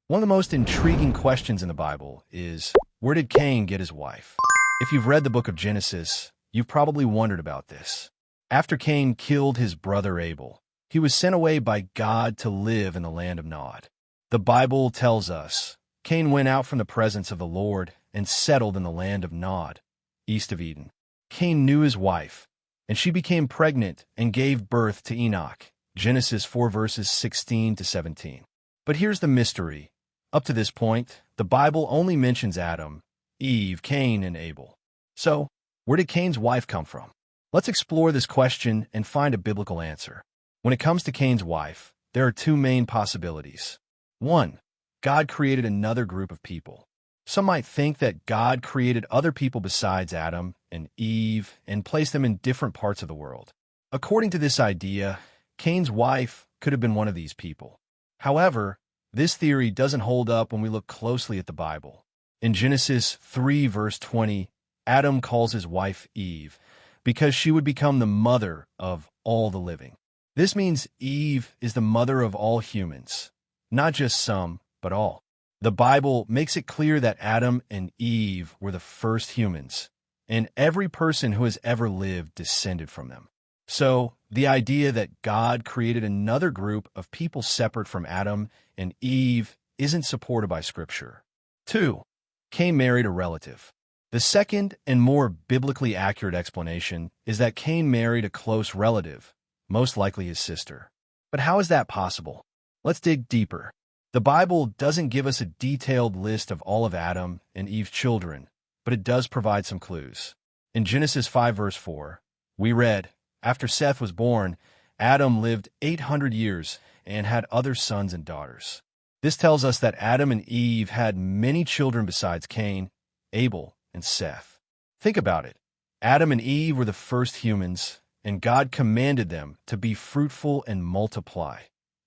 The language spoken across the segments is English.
One of the most intriguing questions in the Bible is, where did Cain get his wife? If you've read the book of Genesis, you've probably wondered about this. After Cain killed his brother Abel, he was sent away by God to live in the land of Nod. The Bible tells us Cain went out from the presence of the Lord and settled in the land of Nod, east of Eden. Cain knew his wife, and she became pregnant and gave birth to Enoch. Genesis 4 verses 16 to 17. But here's the mystery. Up to this point, the Bible only mentions Adam, Eve, Cain, and Abel. So, where did Cain's wife come from? Let's explore this question and find a biblical answer. When it comes to Cain's wife, there are two main possibilities. 1. God created another group of people. Some might think that God created other people besides Adam and Eve and placed them in different parts of the world. According to this idea, Cain's wife could have been one of these people. However, this theory doesn't hold up when we look closely at the Bible. In Genesis 3 verse 20, Adam calls his wife Eve because she would become the mother of all the living. This means Eve is the mother of all humans, not just some, but all. The Bible makes it clear that Adam and Eve were the first humans, and every person who has ever lived descended from them. So, the idea that God created another group of people separate from Adam and Eve isn't supported by Scripture. 2. Cain married a relative. The second and more biblically accurate explanation is that Cain married a close relative, most likely his sister. But how is that possible? Let's dig deeper. The Bible doesn't give us a detailed list of all of Adam and Eve's children, but it does provide some clues. In Genesis 5 verse 4, we read, "After Seth was born, Adam lived 800 years and had other sons and daughters." This tells us that Adam and Eve had many children besides Cain, Abel, and Seth. Think about it. Adam and Eve were the first humans, and God commanded them to be fruitful and multiply.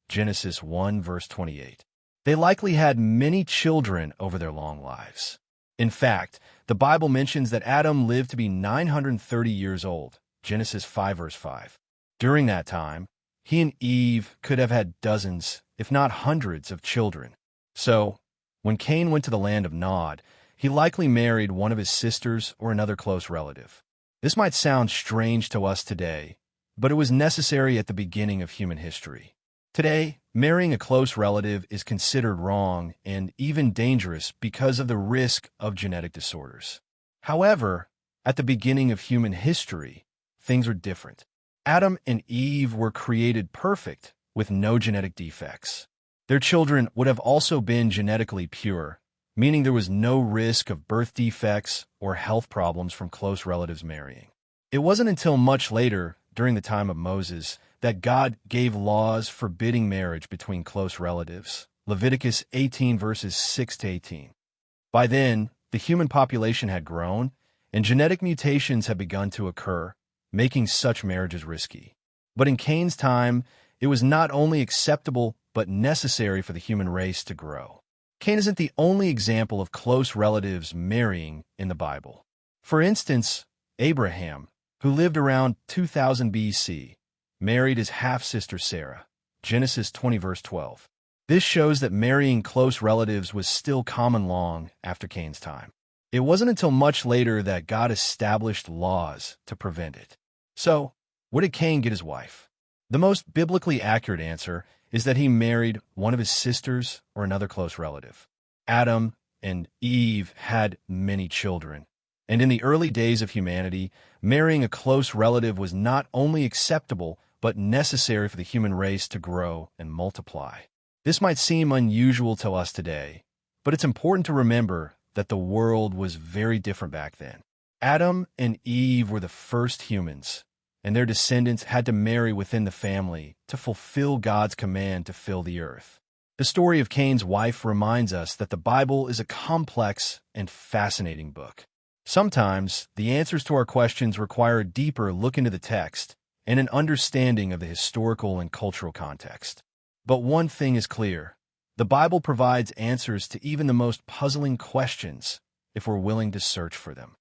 Genesis 1 verse 28. They likely had many children over their long lives. In fact, the Bible mentions that Adam lived to be 930 years old. Genesis 5 verse 5. During that time, he and Eve could have had dozens, if not hundreds, of children. So, when Cain went to the land of Nod, he likely married one of his sisters or another close relative. This might sound strange to us today, but it was necessary at the beginning of human history. Today, marrying a close relative is considered wrong and even dangerous because of the risk of genetic disorders. However, at the beginning of human history, things were different. Adam and Eve were created perfect, with no genetic defects. Their children would have also been genetically pure, meaning there was no risk of birth defects or health problems from close relatives marrying. It wasn't until much later, during the time of Moses, that God gave laws forbidding marriage between close relatives. Leviticus 18 verses 6 to 18. By then, the human population had grown, and genetic mutations had begun to occur, making such marriages risky. But in Cain's time, it was not only acceptable but necessary for the human race to grow. Cain isn't the only example of close relatives marrying in the Bible. For instance, Abraham, who lived around 2000 BC, married his half-sister Sarah. Genesis 20 verse 12. This shows that marrying close relatives was still common long after Cain's time. It wasn't until much later that God established laws to prevent it. So, where did Cain get his wife? The most biblically accurate answer is that he married one of his sisters or another close relative. Adam and Eve had many children, and in the early days of humanity, marrying a close relative was not only acceptable but necessary for the human race to grow and multiply. This might seem unusual to us today, but it's important to remember that the world was very different back then. Adam and Eve were the first humans, and their descendants had to marry within the family to fulfill God's command to fill the earth. The story of Cain's wife reminds us that the Bible is a complex and fascinating book. Sometimes, the answers to our questions require a deeper look into the text and an understanding of the historical and cultural context. But one thing is clear. The Bible provides answers to even the most puzzling questions if we're willing to search for them.